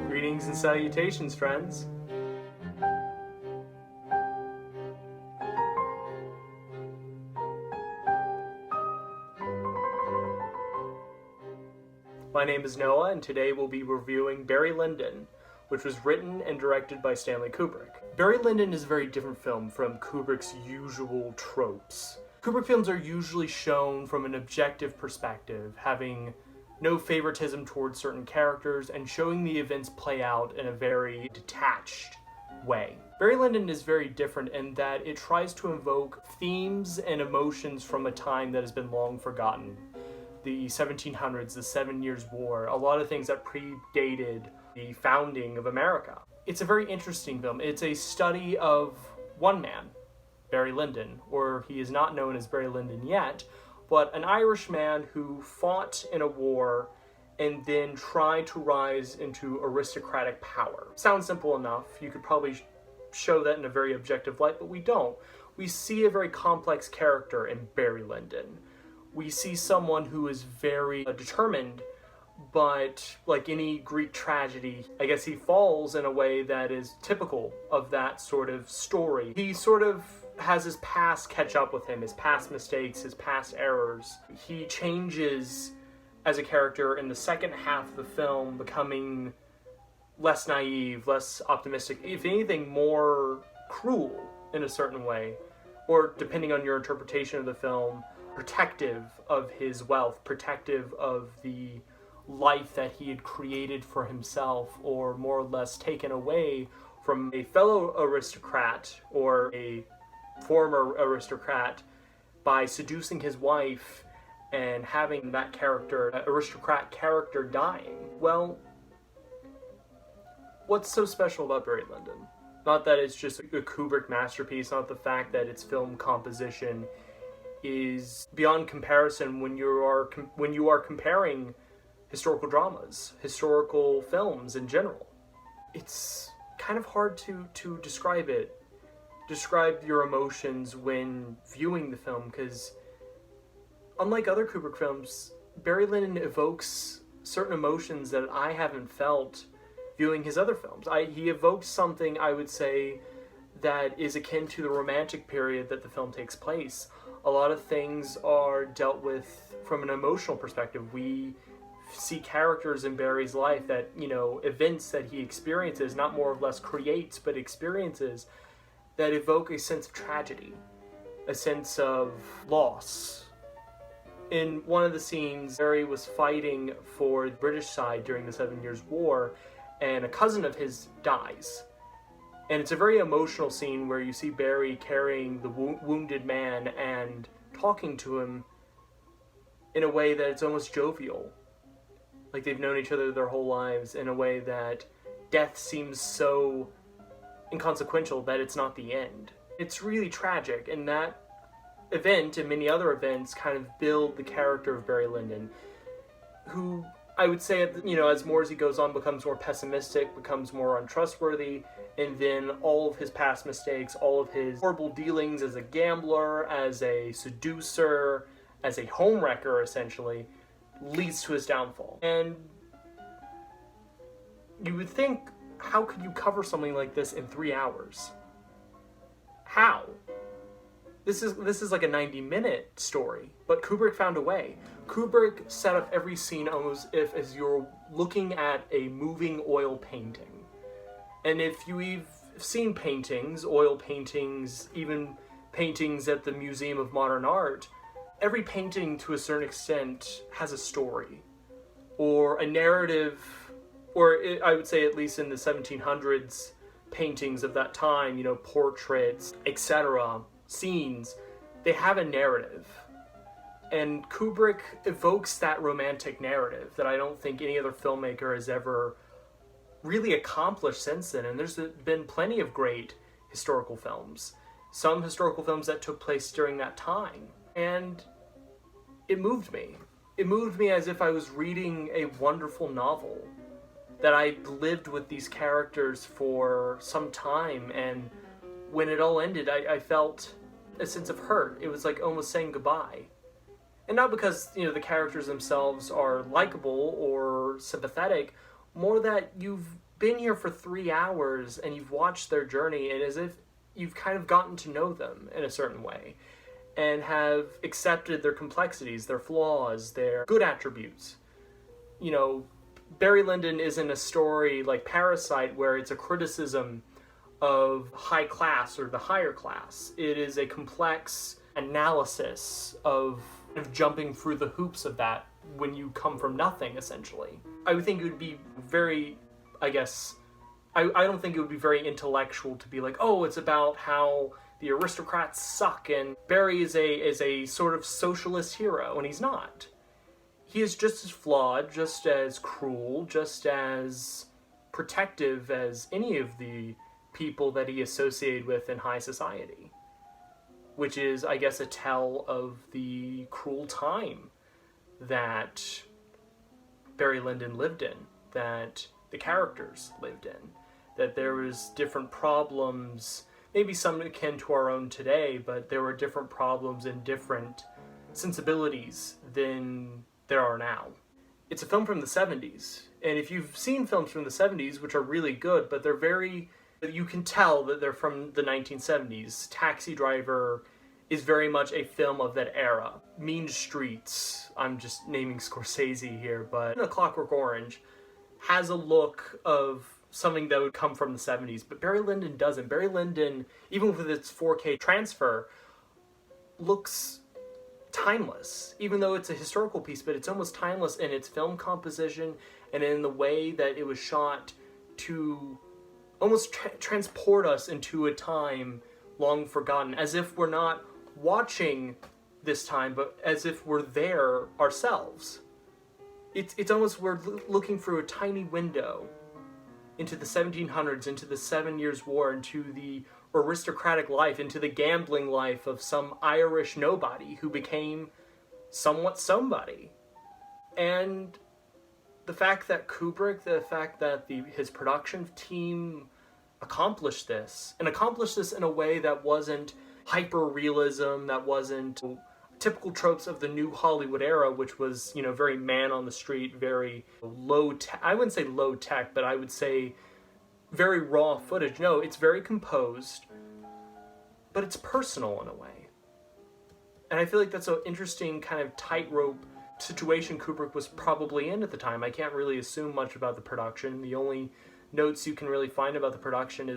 Greetings and salutations, friends. My name is Noah, and today we'll be reviewing Barry Lyndon, which was written and directed by Stanley Kubrick. Barry Lyndon is a very different film from Kubrick's usual tropes. Kubrick films are usually shown from an objective perspective, having no favoritism towards certain characters and showing the events play out in a very detached way. Barry Lyndon is very different in that it tries to invoke themes and emotions from a time that has been long forgotten. The 1700s, the 7 Years' War, a lot of things that predated the founding of America. It's a very interesting film. It's a study of one man, Barry Lyndon, or he is not known as Barry Lyndon yet, but an Irish man who fought in a war and then tried to rise into aristocratic power. Sounds simple enough. You could probably show that in a very objective light, but we don't. We see a very complex character in Barry Lyndon. We see someone who is very determined, but like any Greek tragedy, I guess he falls in a way that is typical of that sort of story. He sort of has his past catch up with him, his past mistakes, his past errors. He changes as a character in the second half of the film, becoming less naive, less optimistic, if anything, more cruel in a certain way, or depending on your interpretation of the film, protective of his wealth, protective of the life that he had created for himself, or more or less taken away from a fellow aristocrat or a former aristocrat by seducing his wife and having that character, aristocrat character, dying. Well, what's so special about Barry Lyndon? Not that it's just a Kubrick masterpiece, not the fact that its film composition is beyond comparison when you are comparing historical dramas, historical films in general. It's kind of hard to describe your emotions when viewing the film, because unlike other Kubrick films, Barry Lyndon evokes certain emotions that I haven't felt viewing his other films. He evokes something, I would say, that is akin to the Romantic period that the film takes place. A lot of things are dealt with from an emotional perspective. We see characters in Barry's life that, events that he experiences, not more or less creates, but experiences, that evoke a sense of tragedy, a sense of loss. In one of the scenes, Barry was fighting for the British side during the 7 Years' War, and a cousin of his dies. And it's a very emotional scene where you see Barry carrying the wounded man and talking to him in a way that it's almost jovial. Like they've known each other their whole lives, in a way that death seems so inconsequential that it's not the end. It's really tragic, and that event and many other events kind of build the character of Barry Lyndon, who I would say, as more as he goes on, becomes more pessimistic, becomes more untrustworthy, and then all of his past mistakes, all of his horrible dealings as a gambler, as a seducer, as a homewrecker, essentially, leads to his downfall. And you would think, how could you cover something like this in 3 hours? How? This is like a 90-minute story, but Kubrick found a way. Kubrick set up every scene almost as you're looking at a moving oil painting. And if you've seen paintings, oil paintings, even paintings at the Museum of Modern Art, every painting to a certain extent has a story, or a narrative, or I would say at least in the 1700s paintings of that time, portraits, etc., scenes, they have a narrative. And Kubrick evokes that romantic narrative that I don't think any other filmmaker has ever really accomplished since then. And there's been plenty of great historical films. Some historical films that took place during that time. And it moved me. It moved me as if I was reading a wonderful novel, that I lived with these characters for some time, and when it all ended, I felt a sense of hurt. It was like almost saying goodbye. And not because, the characters themselves are likable or sympathetic, more that you've been here for 3 hours and you've watched their journey, and as if you've kind of gotten to know them in a certain way and have accepted their complexities, their flaws, their good attributes. Barry Lyndon isn't a story like Parasite where it's a criticism of high class or the higher class. It is a complex analysis of jumping through the hoops of that when you come from nothing, essentially. I would think it would be very, I don't think it would be very intellectual to be like, oh, it's about how the aristocrats suck and Barry is a sort of socialist hero, and he's not. He is just as flawed, just as cruel, just as protective as any of the people that he associated with in high society. Which is, I guess, a tell of the cruel time that Barry Lyndon lived in, that the characters lived in, that there was different problems, maybe some akin to our own today, but there were different problems and different sensibilities than there are now. It's a film from the 70s, and if you've seen films from the 70s, which are really good, but you can tell that they're from the 1970s. Taxi Driver is very much a film of that era. Mean Streets, I'm just naming Scorsese here, but A Clockwork Orange has a look of something that would come from the 70s, but Barry Lyndon doesn't. Barry Lyndon, even with its 4K transfer, looks timeless, even though it's a historical piece, but it's almost timeless in its film composition and in the way that it was shot to almost transport us into a time long forgotten, as if we're not watching this time, but as if we're there ourselves. It's almost we're looking through a tiny window into the 1700s, into the 7 Years' War, into the aristocratic life, into the gambling life of some Irish nobody who became somewhat somebody. And the fact that his production team accomplished this in a way that wasn't hyper-realism, that wasn't typical tropes of the new Hollywood era, which was, very man on the street, very low tech. I wouldn't say low tech, but I would say very raw footage. No, it's very composed, but it's personal in a way. And I feel like that's an interesting kind of tightrope situation Kubrick was probably in at the time. I can't really assume much about the production. The only notes you can really find about the production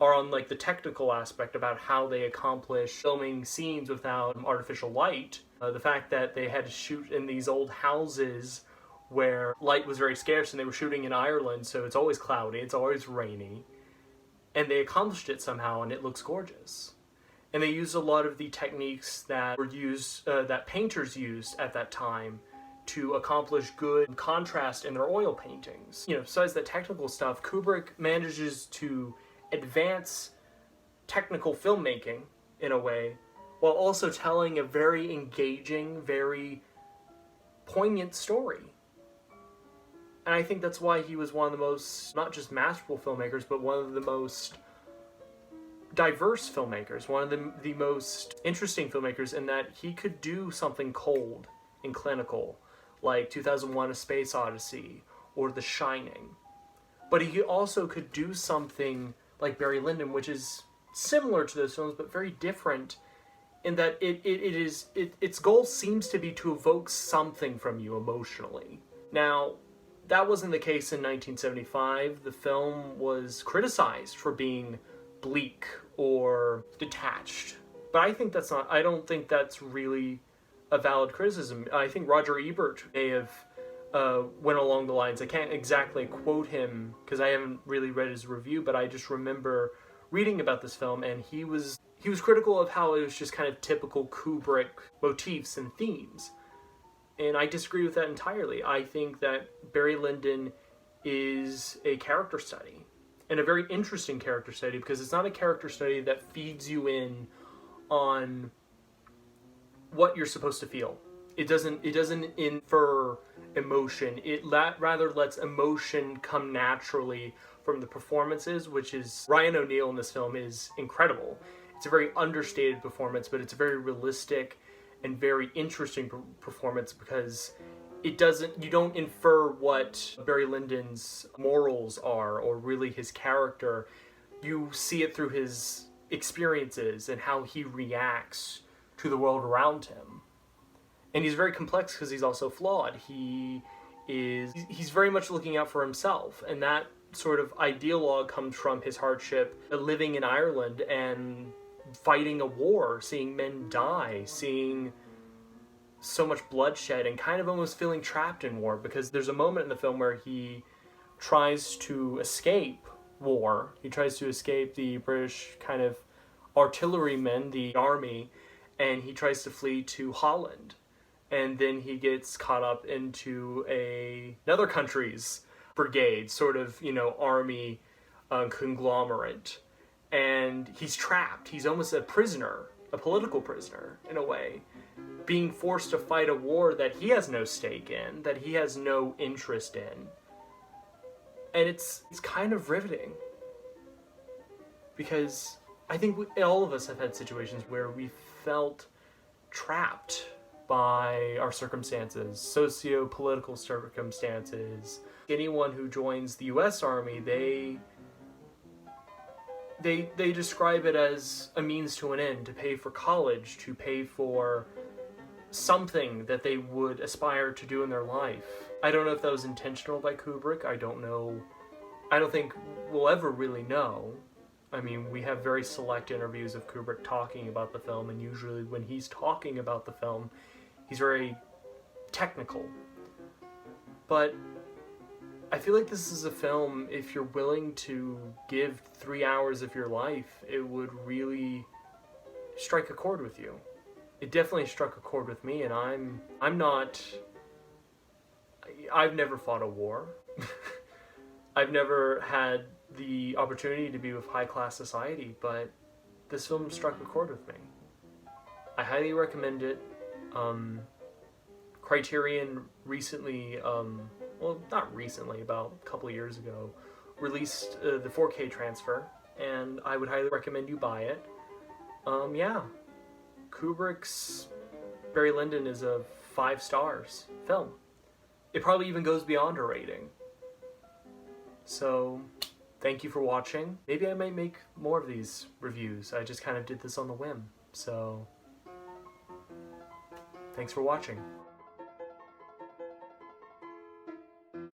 are on like the technical aspect about how they accomplish filming scenes without artificial light. The fact that they had to shoot in these old houses where light was very scarce, and they were shooting in Ireland, so it's always cloudy, it's always rainy, and they accomplished it somehow, and it looks gorgeous. And they used a lot of the techniques that were used, that painters used at that time, to accomplish good contrast in their oil paintings. Besides that technical stuff, Kubrick manages to advance technical filmmaking in a way, while also telling a very engaging, very poignant story. And I think that's why he was one of the most, not just masterful filmmakers, but one of the most diverse filmmakers, one of the most interesting filmmakers, in that he could do something cold and clinical, like 2001: A Space Odyssey or The Shining. But he also could do something like Barry Lyndon, which is similar to those films, but very different in that its goal seems to be to evoke something from you emotionally. Now, that wasn't the case in 1975. The film was criticized for being bleak or detached. But I don't think that's really a valid criticism. I think Roger Ebert may have went along the lines. I can't exactly quote him because I haven't really read his review, but I just remember reading about this film, and he was critical of how it was just kind of typical Kubrick motifs and themes. And I disagree with that entirely. I think that Barry Lyndon is a character study, and a very interesting character study, because it's not a character study that feeds you in on what you're supposed to feel. It doesn't infer emotion. It rather lets emotion come naturally from the performances, which is Ryan O'Neal in this film is incredible. It's a very understated performance, but it's very realistic, and very interesting performance, because you don't infer what Barry Lyndon's morals are or really his character. You see it through his experiences and how he reacts to the world around him. And he's very complex because he's also flawed. He's very much looking out for himself, and that sort of ideologue comes from his hardship living in Ireland and fighting a war, seeing men die, seeing so much bloodshed, and kind of almost feeling trapped in war, because there's a moment in the film where he tries to escape war. He tries to escape the British kind of artillerymen, the army, and he tries to flee to Holland. And then he gets caught up into another country's brigade, sort of, army conglomerate. And he's trapped. He's almost a prisoner, a political prisoner, in a way, being forced to fight a war that he has no stake in, that he has no interest in. And it's kind of riveting, because I think all of us have had situations where we felt trapped by our circumstances, socio-political circumstances. Anyone who joins the U.S. Army, they describe it as a means to an end, to pay for college, to pay for something that they would aspire to do in their life. I don't know if that was intentional by Kubrick. I don't know. I don't think we'll ever really know. I mean, we have very select interviews of Kubrick talking about the film, and usually when he's talking about the film, he's very technical. But I feel like this is a film, if you're willing to give 3 hours of your life, it would really strike a chord with you. It definitely struck a chord with me, and I've never fought a war. I've never had the opportunity to be with high-class society, but this film struck a chord with me. I highly recommend it. Criterion recently, well, not recently, about a couple of years ago, released the 4K transfer, and I would highly recommend you buy it. Yeah, Kubrick's Barry Lyndon is a 5 stars film. It probably even goes beyond a rating. So, thank you for watching. Maybe I might make more of these reviews. I just kind of did this on the whim. So, thanks for watching.